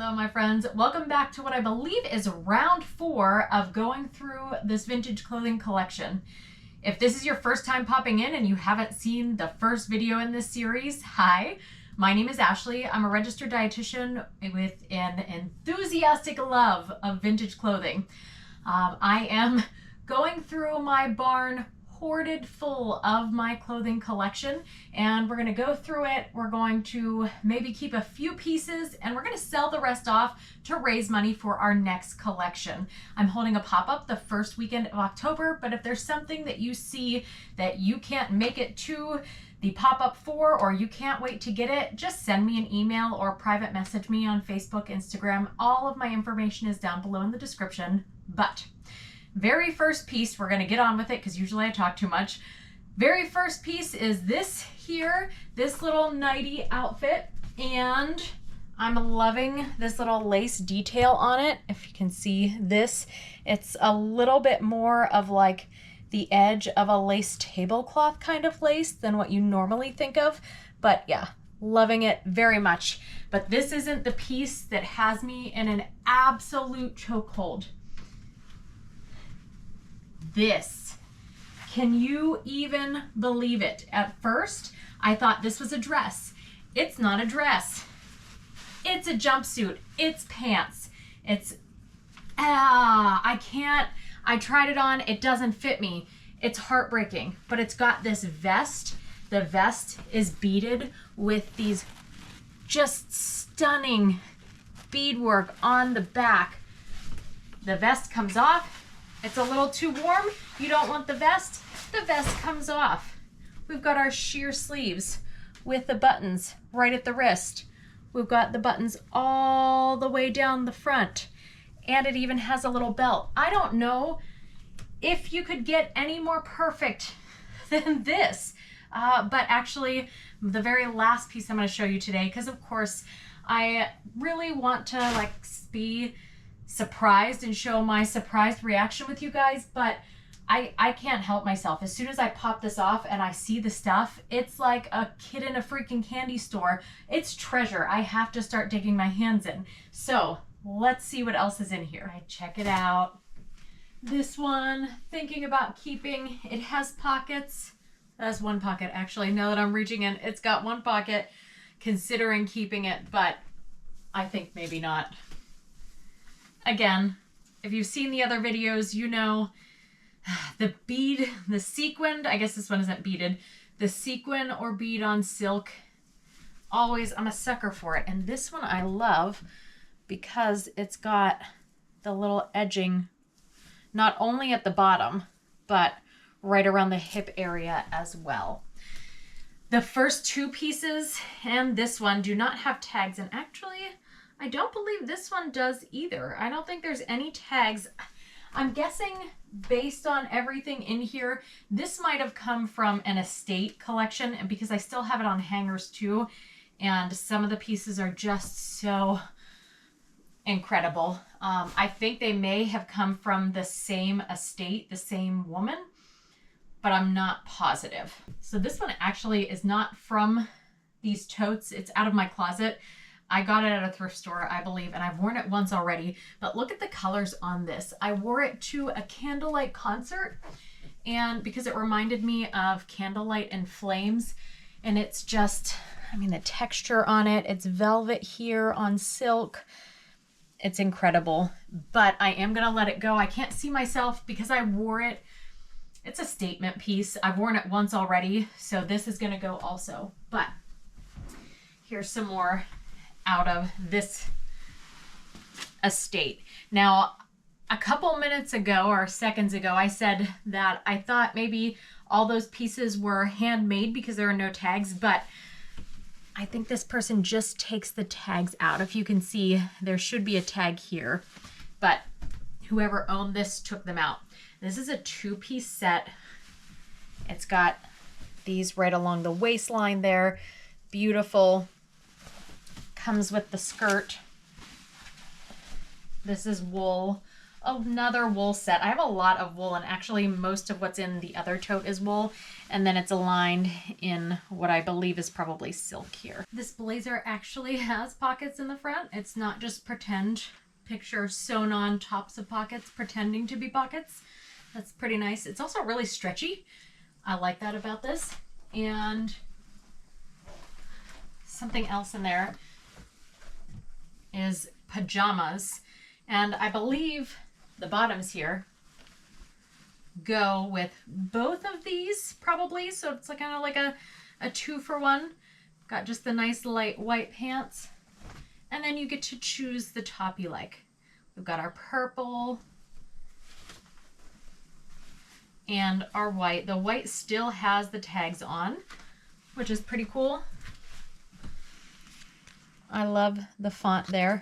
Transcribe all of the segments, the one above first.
Hello, my friends. Welcome back to what I believe is round 4 of going through this vintage clothing collection. If this is your first time popping in and you haven't seen the first video in this series, hi, my name is Ashley. I'm a registered dietitian with an enthusiastic love of vintage clothing. I am going through my barn hoarded full of my clothing collection, and we're going to go through it. We're going to maybe keep a few pieces and we're going to sell the rest off to raise money for our next collection. I'm holding a pop-up the first weekend of October, but if there's something that you see that you can't make it to the pop-up for, or you can't wait to get it, just send me an email or private message me on Facebook, Instagram. All of my information is down below in the description. But very first piece, we're going to get on with it because usually I talk too much. Very first piece is this here, this little nightie outfit, and I'm loving this little lace detail on it. If you can see this, it's a little bit more of like the edge of a lace tablecloth kind of lace than what you normally think of, but yeah, loving it very much. But this isn't the piece that has me in an absolute chokehold. This, can you even believe it? At first, I thought this was a dress. It's not a dress. It's a jumpsuit. It's pants. It's, I can't, I tried it on. It doesn't fit me. It's heartbreaking, but it's got this vest. The vest is beaded with these just stunning beadwork on the back. The vest comes off. It's a little too warm. You don't want the vest. The vest comes off. We've got our sheer sleeves with the buttons right at the wrist. We've got the buttons all the way down the front. And it even has a little belt. I don't know if you could get any more perfect than this. But actually, the very last piece I'm going to show you today, because of course, I really want to be surprised and show my surprised reaction with you guys, but I can't help myself. As soon as I pop this off and I see the stuff, it's like a kid in a freaking candy store. It's treasure. I have to start digging my hands in. So let's see what else is in here. Check it out. This one, thinking about keeping. It has pockets. That's one pocket, actually. Now that I'm reaching in, it's got one pocket, considering keeping it, but I think maybe not. Again, if you've seen the other videos, you know the bead, the sequined, I guess this one isn't beaded, the sequin or bead on silk, always, I'm a sucker for it. And this one I love because it's got the little edging, not only at the bottom, but right around the hip area as well. The first two pieces and this one do not have tags, and actually, I don't believe this one does either. I don't think there's any tags. I'm guessing based on everything in here, this might have come from an estate collection, and because I still have it on hangers too, and some of the pieces are just so incredible. I think they may have come from the same estate, the same woman, but I'm not positive. So this one actually is not from these totes. It's out of my closet. I got it at a thrift store, I believe, and I've worn it once already, but look at the colors on this. I wore it to a candlelight concert, and because it reminded me of Candlelight and Flames, and it's just, I mean, the texture on it, it's velvet here on silk. It's incredible, but I am gonna let it go. I can't see myself because I wore it. It's a statement piece. I've worn it once already, so this is gonna go also, but here's some more out of this estate. Now, a couple minutes ago or seconds ago, I said that I thought maybe all those pieces were handmade because there are no tags, but I think this person just takes the tags out. If you can see, there should be a tag here, but whoever owned this took them out. This is a two-piece set. It's got these right along the waistline there. Beautiful. Comes with the skirt. This is wool. another wool set. I have a lot of wool, and actually most of what's in the other tote is wool, and then it's aligned in what I believe is probably silk here. This blazer actually has pockets in the front. It's not just pretend, picture sewn on tops of pockets pretending to be pockets. That's pretty nice. It's also really stretchy. I like that about this. And something else in there is pajamas, and I believe the bottoms here go with both of these probably, so it's like kind of like a 2-for-1. Got just the nice light white pants, and then you get to choose the top you like. We've got our purple and our white. The white still has the tags on, which is pretty cool. I love the font there.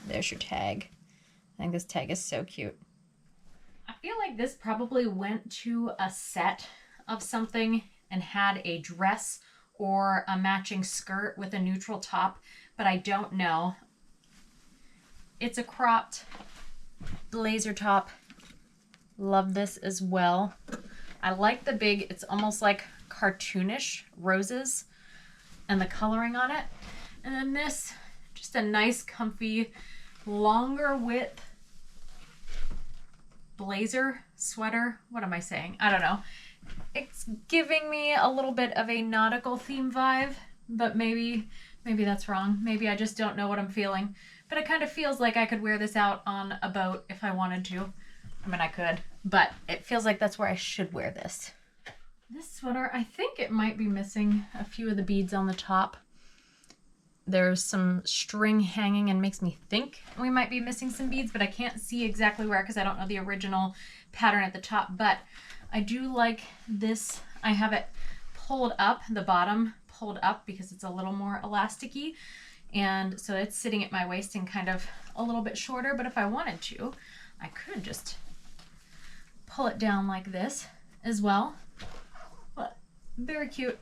There's your tag. I think this tag is so cute. I feel like this probably went to a set of something and had a dress or a matching skirt with a neutral top, but I don't know. It's a cropped blazer top. Love this as well. I like the big, it's almost like cartoonish roses and the coloring on it. And then this, just a nice comfy longer width blazer, sweater. What am I saying? I don't know. It's giving me a little bit of a nautical theme vibe, but maybe that's wrong. Maybe I just don't know what I'm feeling. But it kind of feels like I could wear this out on a boat if I wanted to. I mean, I could, but it feels like that's where I should wear this. This sweater, I think it might be missing a few of the beads on the top. There's some string hanging and makes me think we might be missing some beads, but I can't see exactly where because I don't know the original pattern at the top. But I do like this. I have it pulled up, the bottom pulled up because it's a little more elasticy. And so it's sitting at my waist and kind of a little bit shorter. But if I wanted to, I could just pull it down like this as well. But very cute.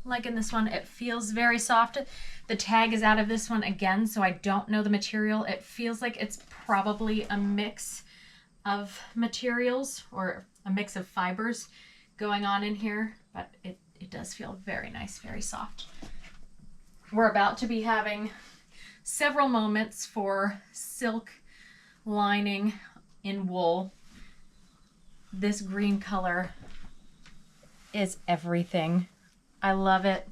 Liking this one. It feels very soft. The tag is out of this one again, so I don't know the material. It feels like it's probably a mix of materials or a mix of fibers going on in here, but it does feel very nice, very soft. We're about to be having several moments for silk lining in wool. This green color is everything. I love it.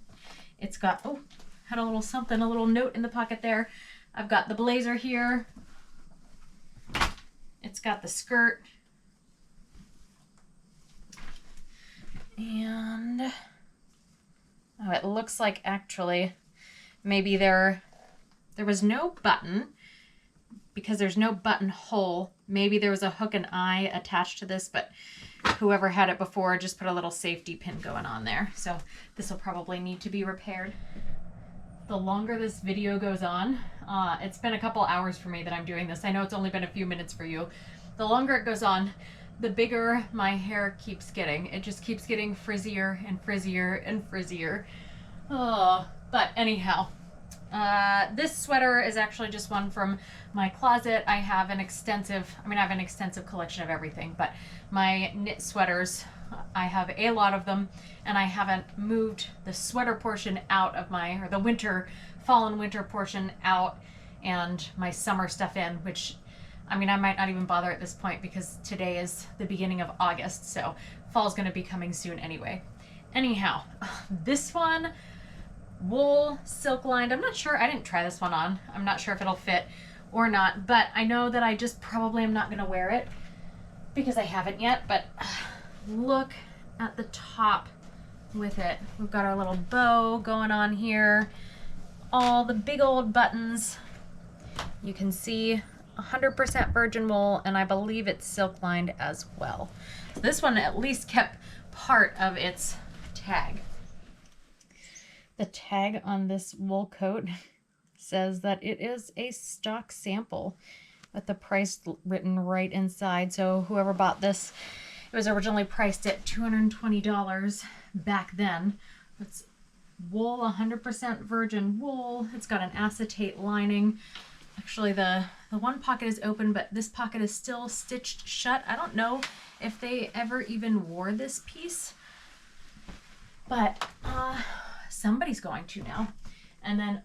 It's got, oh, had a little something, a little note in the pocket there. I've got the blazer here. It's got the skirt. And, oh, it looks like actually maybe there was no button because there's no buttonhole. Maybe there was a hook and eye attached to this, but whoever had it before just put a little safety pin going on there. So this will probably need to be repaired. The longer this video goes on, it's been a couple hours for me that I'm doing this. I know it's only been a few minutes for you. The longer it goes on, the bigger my hair keeps getting. It just keeps getting frizzier and frizzier and frizzier. Oh, but anyhow, this sweater is actually just one from my closet. I have an extensive collection of everything, but my knit sweaters, I have a lot of them, and I haven't moved the sweater portion out of or the winter, fall and winter portion out and my summer stuff in, which, I mean, I might not even bother at this point because today is the beginning of August, so fall's gonna be coming soon anyway. Anyhow, this one, wool, silk lined. I'm not sure, I didn't try this one on. I'm not sure if it'll fit or not, but I know that I just probably am not gonna wear it because I haven't yet, but look at the top with it. We've got our little bow going on here, all the big old buttons. You can see 100% virgin wool, and I believe it's silk lined as well. So this one at least kept part of its tag. The tag on this wool coat says that it is a stock sample with the price written right inside. So whoever bought this, it was originally priced at $220 back then. It's wool, 100% virgin wool. It's got an acetate lining. Actually, the The one pocket is open, but this pocket is still stitched shut. I don't know if they ever even wore this piece, but somebody's going to now. And then,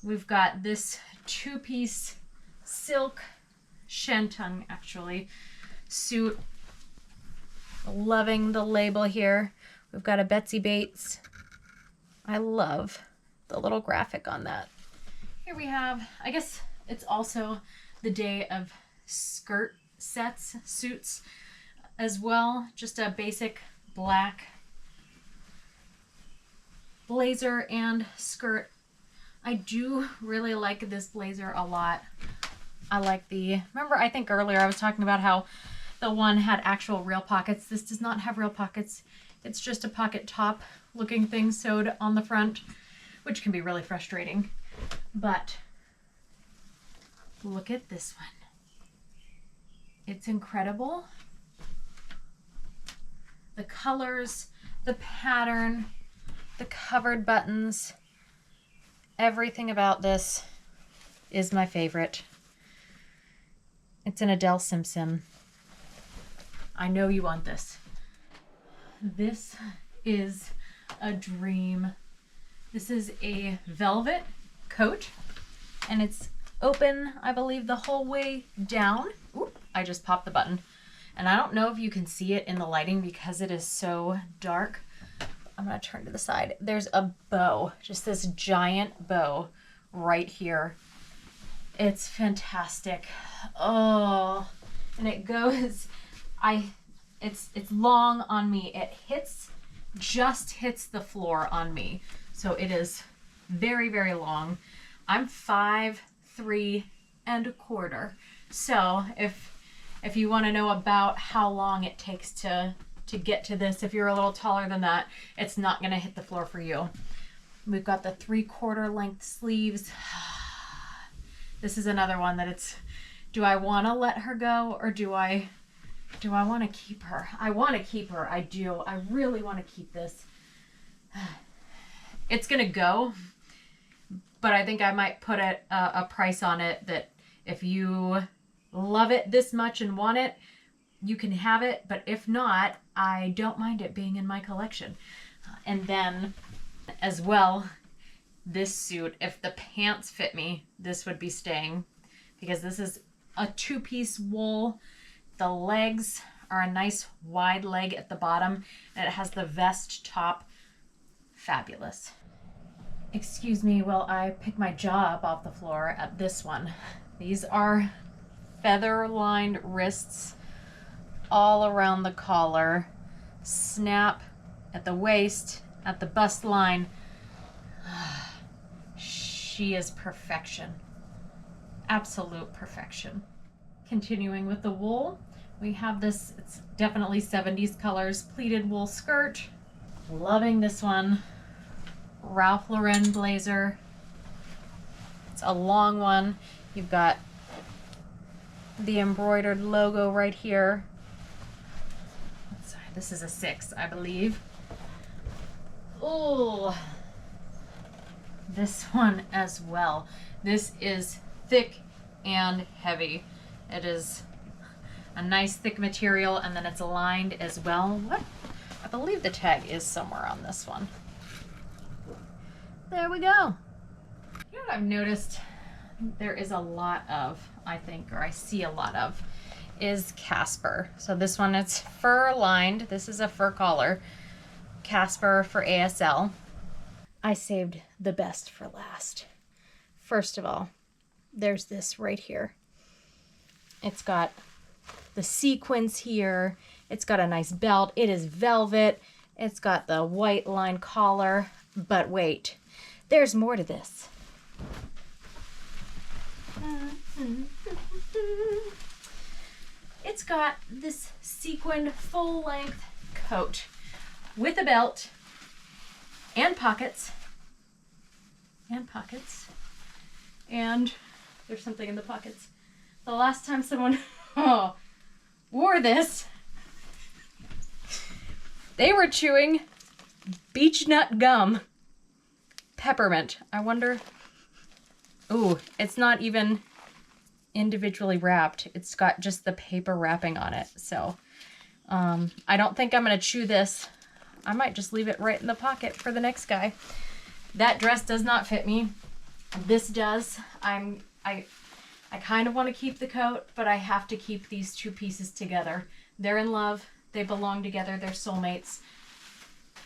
we've got this 2-piece silk shantung, actually, suit. Loving the label here. We've got a Betsy Bates. I love the little graphic on that. Here we have, I guess it's also the day of skirt sets, suits as well. Just a basic black blazer and skirt. I do really like this blazer a lot. I like remember I think earlier I was talking about how the one had actual real pockets. This does not have real pockets. It's just a pocket top looking thing sewed on the front, which can be really frustrating. But look at this one. It's incredible. The colors, the pattern, the covered buttons, everything about this is my favorite. It's an Adele Simpson. I know you want this. This is a dream. This is a velvet coat, and it's open, I believe, the whole way down. Oop, I just popped the button. And I don't know if you can see it in the lighting because it is so dark. I'm gonna turn to the side. There's a bow, just this giant bow right here. It's fantastic. Oh, and it goes, it's long on me. It just hits the floor on me. So it is very, very long. I'm 5'3" and a quarter. So if you want to know about how long it takes to get to this, if you're a little taller than that, it's not going to hit the floor for you. We've got the 3/4 length sleeves. This is another one that it's, do I want to let her go or do I want to keep her? I want to keep her. I do. I really want to keep this. It's going to go, but I think I might put a price on it that if you love it this much and want it, you can have it. But if not, I don't mind it being in my collection. And then as well, this suit, if the pants fit me, this would be staying because this is a 2-piece wool. The legs are a nice wide leg at the bottom, and it has the vest top. Fabulous. Excuse me while I pick my jaw up off the floor at this one. These are feather-lined wrists all around the collar, snap at the waist, at the bust line. She is perfection. Absolute perfection. Continuing with the wool, we have this, it's definitely 70s colors, pleated wool skirt. Loving this one. Ralph Lauren blazer. It's a long one. You've got the embroidered logo right here. Sorry, this is a 6, I believe. Oh, this one as well. This is thick and heavy. It is a nice thick material, and then it's lined as well. What? I believe the tag is somewhere on this one. There we go. You know what I've noticed there is a lot of, I think, or I see a lot of, is Casper. So this one, it's fur lined. This is a fur collar. Casper for ASL. I saved the best for last. First of all, there's this right here. It's got the sequins here. It's got a nice belt. It is velvet. It's got the white line collar. But wait, there's more to this. It's got this sequined full-length coat with a belt and pockets. And there's something in the pockets. The last time someone wore this, they were chewing beech nut gum. Peppermint. I wonder Ooh, it's not even individually wrapped. It's got just the paper wrapping on it. So I don't think I'm going to chew this. I might just leave it right in the pocket for the next guy. That dress does not fit me. This does. I kind of want to keep the coat, but I have to keep these two pieces together. They're in love. They belong together. They're soulmates.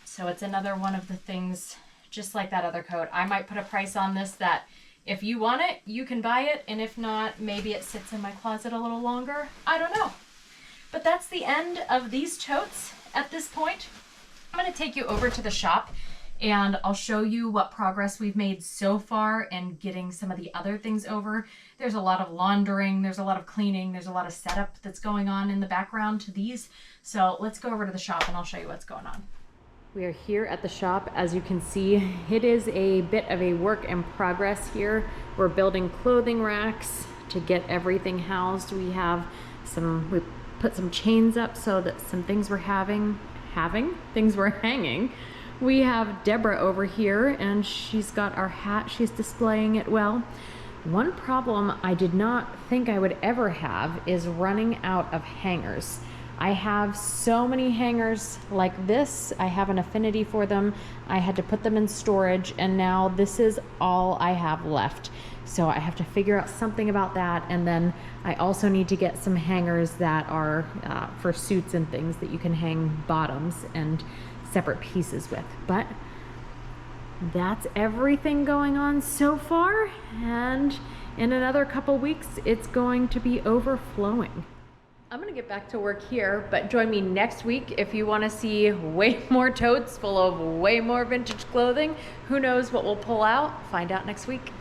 So it's another one of the things, just like that other coat. I might put a price on this that if you want it, you can buy it. And if not, maybe it sits in my closet a little longer. I don't know. But that's the end of these totes at this point. I'm going to take you over to the shop and I'll show you what progress we've made so far in getting some of the other things over. There's a lot of laundering, there's a lot of cleaning, there's a lot of setup that's going on in the background to these. So let's go over to the shop and I'll show you what's going on. We are here at the shop. As you can see, it is a bit of a work in progress here. We're building clothing racks to get everything housed. We put some chains up so that some things were things were hanging. We have Deborah over here and she's got our hat. She's displaying it well. One problem I did not think I would ever have is running out of hangers. I have so many hangers like this. I have an affinity for them. I had to put them in storage and now this is all I have left. So I have to figure out something about that. And then I also need to get some hangers that are for suits and things that you can hang bottoms and separate pieces with. But that's everything going on so far. And in another couple weeks, it's going to be overflowing. I'm gonna get back to work here, but join me next week if you wanna see way more totes full of way more vintage clothing. Who knows what we'll pull out? Find out next week.